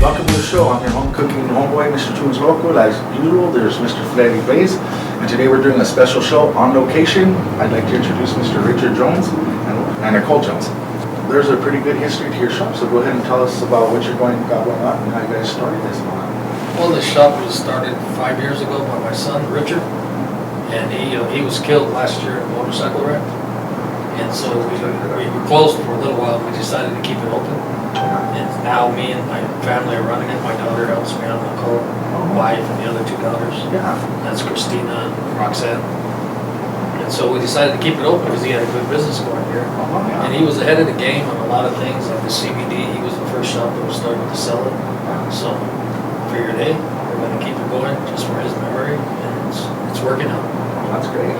Welcome to the show. I'm your home cooking homeboy, Mr. Tunes Local. As usual, there's Mr. Freddy Bays, and today we're doing a special show on location. I'd like to introduce Mr. Richard Jones and Nicole Jones. There's a pretty good history to your shop, so go ahead and tell us about what you're got going on and how you guys started this one. Well, the shop was started 5 years ago by my son, Richard, and he was killed last year in a motorcycle wreck. And so we were closed for a little while. We decided to keep it open. And now me and my family are running it. My daughter helps me out, Nicole, my wife, and the other two daughters. Yeah. That's Christina and Roxanne. And so we decided to keep it open because he had a good business going here. Yeah. And he was ahead of the game on a lot of things, like the CBD. He was the first shop that was starting to sell it. So figured, hey, we're going to keep it going just for his memory, and it's working out. That's great.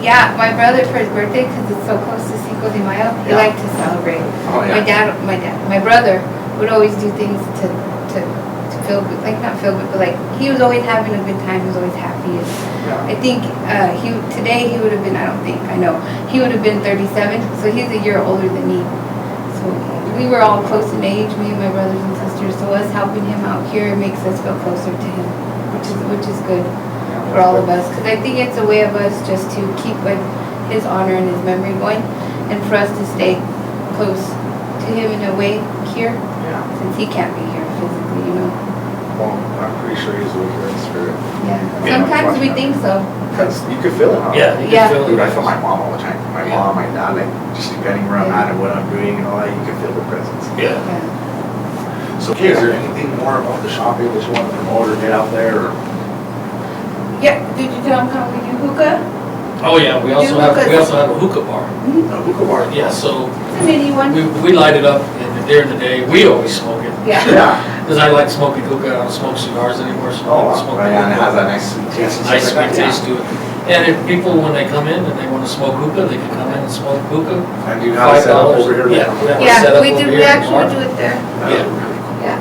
Yeah, my brother for his birthday, because it's so close to Cinco de Mayo, he liked to celebrate. Oh, yeah. My brother would always do things to feel good, like not feel good, but like he was always having a good time. He was always happy. And I think today he would have been, he would have been 37, so he's a year older than me. So we were all close in age, me and my brothers and sisters. So us helping him out here makes us feel closer to him, which is good for all of us, because I think it's a way of us just to keep his honor and his memory going, and for us to stay close to him in a way here, since he can't be here physically, Well, I'm pretty sure he's with you in spirit. Yeah. Sometimes we think so. Because you can feel it, huh? Yeah, you can feel Dude, I it. feel my mom all the time. My mom, my dad, like, just depending where I'm at and what I'm doing and all that, you can feel the presence. Yeah. So, okay, is there anything more about the shopping that you want to promote or get out there? Or? Yeah. Did you tell him how we do hookah? Oh yeah, we also have a hookah bar. A hookah bar? Yeah, so It's a mini one. we light it up during the day. We always smoke it. Yeah. Because I like smoking hookah. I don't smoke cigars anymore, so I Oh, smoke right, and it hookah. has that nice sweet taste. and Nice stuff like sweet that, taste to it. And if people, when they come in and they want to smoke hookah, they can come in and smoke hookah. And do you have it set up over here? Yeah, Yeah, set up we over do. here We in the actually bar. do it there. Yeah.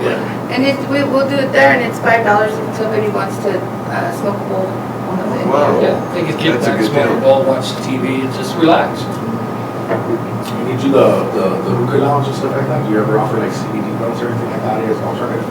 Yeah. And we'll do it there, and it's $5 if somebody wants to smoke a bowl on the way. Wow. Yeah, they can kick That's a back, good smoke deal. a bowl, watch the TV, and just relax. When you do the hookah lounge and stuff like that, do you ever offer like CBD gummies or anything like that as an alternative?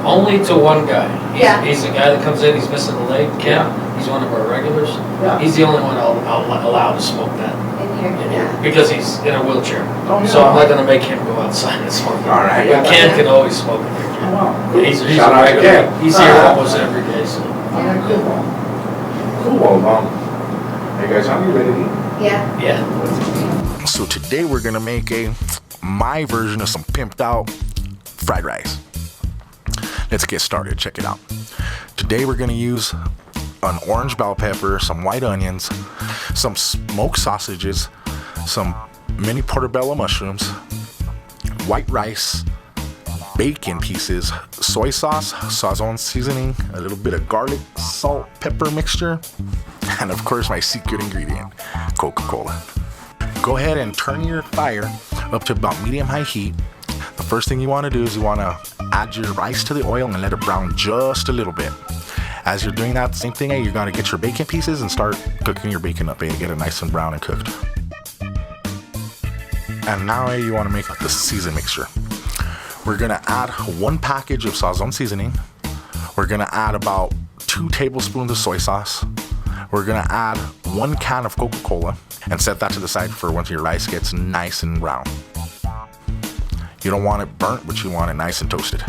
Only to one guy. Yeah. He's the guy that comes in, he's missing a leg, Ken. He's one of our regulars. Yeah. He's the only one I'll allow to smoke that In here. in here, Yeah. because he's in a wheelchair. Oh, yeah. So I'm not gonna make him go outside and smoke. All right, But yeah. Ken can always smoke in here. Oh, wow. He's Shout a out to regular. Ken. He's here almost every day, so. All right, cool. Cool. Well, hey guys, how are you ready to eat? Yeah. Yeah. So today we're gonna make my version of some pimped out fried rice. Let's get started. Check it out. Today we're gonna use an orange bell pepper, some white onions, some smoked sausages, some mini portobello mushrooms, white rice, bacon pieces, soy sauce, Sazon seasoning, a little bit of garlic, salt, pepper mixture, and of course my secret ingredient, Coca-Cola. Go ahead and turn your fire up to about medium-high heat. The first thing you want to do is you want to add your rice to the oil and let it brown just a little bit. As you're doing that, same thing, you're going to get your bacon pieces and start cooking your bacon up and get it nice and brown and cooked. And now you want to make the season mixture. We're going to add 1 package of Sazon seasoning. We're going to add about 2 tablespoons of soy sauce. We're going to add 1 can of Coca-Cola and set that to the side for once your rice gets nice and brown. You don't want it burnt, but you want it nice and toasted.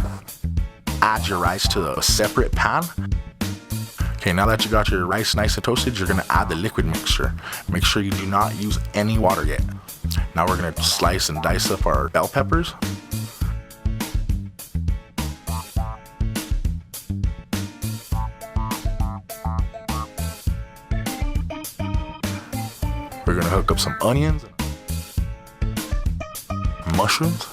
Add your rice to a separate pan. Okay, now that you got your rice nice and toasted, you're gonna add the liquid mixture. Make sure you do not use any water yet. Now we're gonna slice and dice up our bell peppers. We're gonna hook up some onions, mushrooms.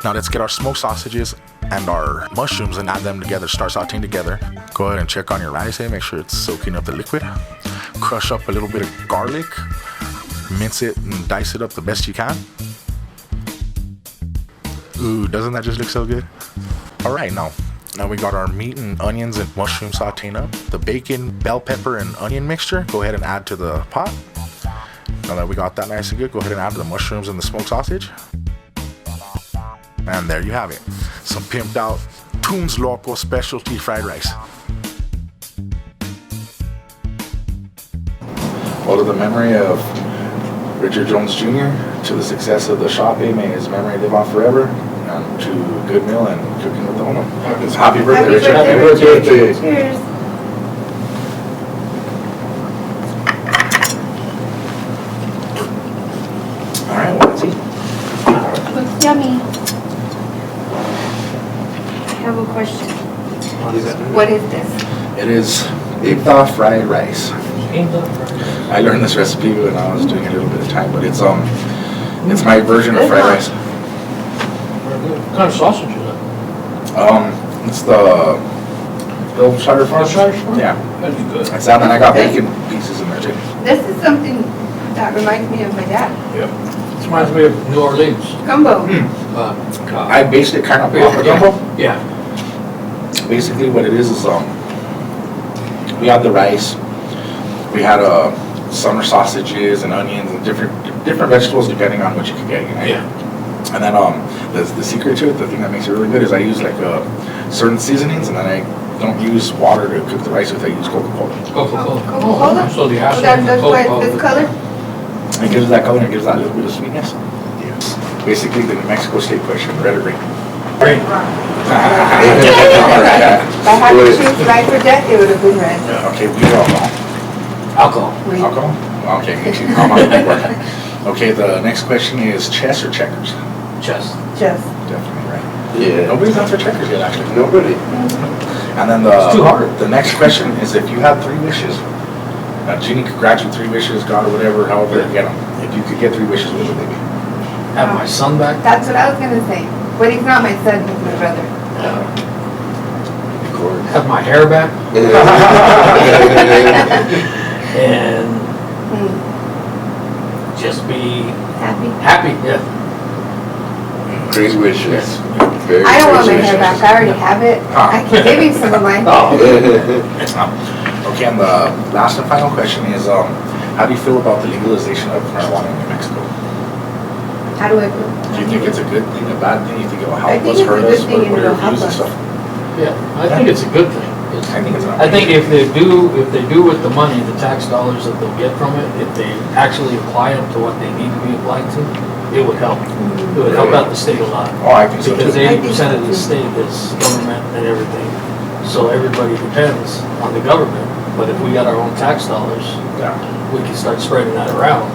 Now let's get our smoked sausages and our mushrooms and add them together, start sauteing together. Go ahead and check on your rice here, make sure it's soaking up the liquid. Crush up a little bit of garlic, mince it and dice it up the best you can. Ooh, doesn't that just look so good? All right, now we got our meat and onions and mushroom sauteing up. The bacon, bell pepper, and onion mixture, go ahead and add to the pot. Now that we got that nice and good, go ahead and add the mushrooms and the smoked sausage. And there you have it. Some pimped out Toons Loco specialty fried rice. Well, to the memory of Richard Jones Jr., to the success of the shop, may his memory live on forever, and to good meal and cooking with the owner. Happy birthday, Richard. Happy birthday. Cheers. All right, well, let's eat. Looks yummy. I have a question. What is this? It is Igda fried rice. I learned this recipe when I was doing a little bit of time, but it's my version of fried rice. What kind of sausage is it? It's the Yorkshire Farm. Yeah, That'd be good. it's that, and I got bacon pieces in there too. This is something that reminds me of my dad. This reminds me of New Orleans. Gumbo. I based it kind of off of gumbo. Yeah. Basically, what it is we had the rice, we had summer sausages and onions and different vegetables depending on what you could get. You know? Yeah. And then the secret to it, the thing that makes it really good, is I use like certain seasonings, and then I don't use water to cook the rice with. I use Coca-Cola. Coca-Cola. Coca-Cola? So the acid. That's why it's this color? It gives that color and gives that little bit of sweetness. Basically, the New Mexico State question, red or green? Green. If I had to choose right or death, it would have been red. Okay, we are alcohol. Alcohol. Green. Alcohol? Okay, I'm on the board. Okay, the next question is chess or checkers? Chess. Just. Definitely right. Yeah. Nobody's answered checkers yet, actually. Nobody. And then It's too hard. the next question is, if you had 3 wishes, a genie could grant you 3 wishes, God or whatever, however you get them. If you could get 3 wishes, what would they be? Have my son back. That's what I was gonna say. But he's not my son, he's my brother. Have my hair back. And just be Happy? happy. Yeah. Great wishes. Yes. Very I don't want my great hair back, wishes. I already have it. I can give you some of mine. Oh. Okay, and the last and final question is, how do you feel about the legalization of marijuana in New Mexico? How do I feel? Do you think it's a good thing, a bad thing? You think it will I help think us, it's a hurt good us? thing and What are your it'll help views and us. stuff? Yeah, I think it's a good thing. I think it's an I think if they do with the money, the tax dollars that they'll get from it, if they actually apply them to what they need to be applied to, it would help. It would help out the state a lot. Oh, I think so Because too. 80% of the state is government and everything. So everybody depends on the government. But if we got our own tax dollars, Yeah. we can start spreading that around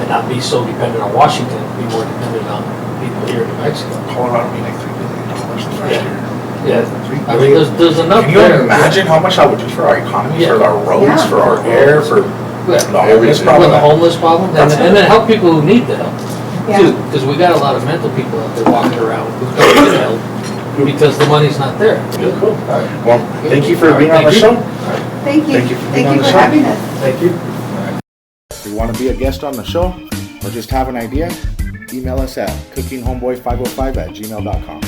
and not be so dependent on Washington, be more dependent on people here in New Mexico. Colorado made like $3 billion the first Yeah. year. Yeah, I mean, there's enough Can you there. imagine how much that would do for our economy, Yeah. for our roads, Yeah. for our air, for Yeah. the homeless With problem? the homeless problem, and That's then help people who need the help. Yeah. Because we got a lot of mental people out there walking around who don't get help because the money's not there. Cool. Well, thank you for being on the Thank you. show. Thank you. Thank you for being on the for show. having us. Thank you. If you want to be a guest on the show or just have an idea, email us at cookinghomeboy505@gmail.com.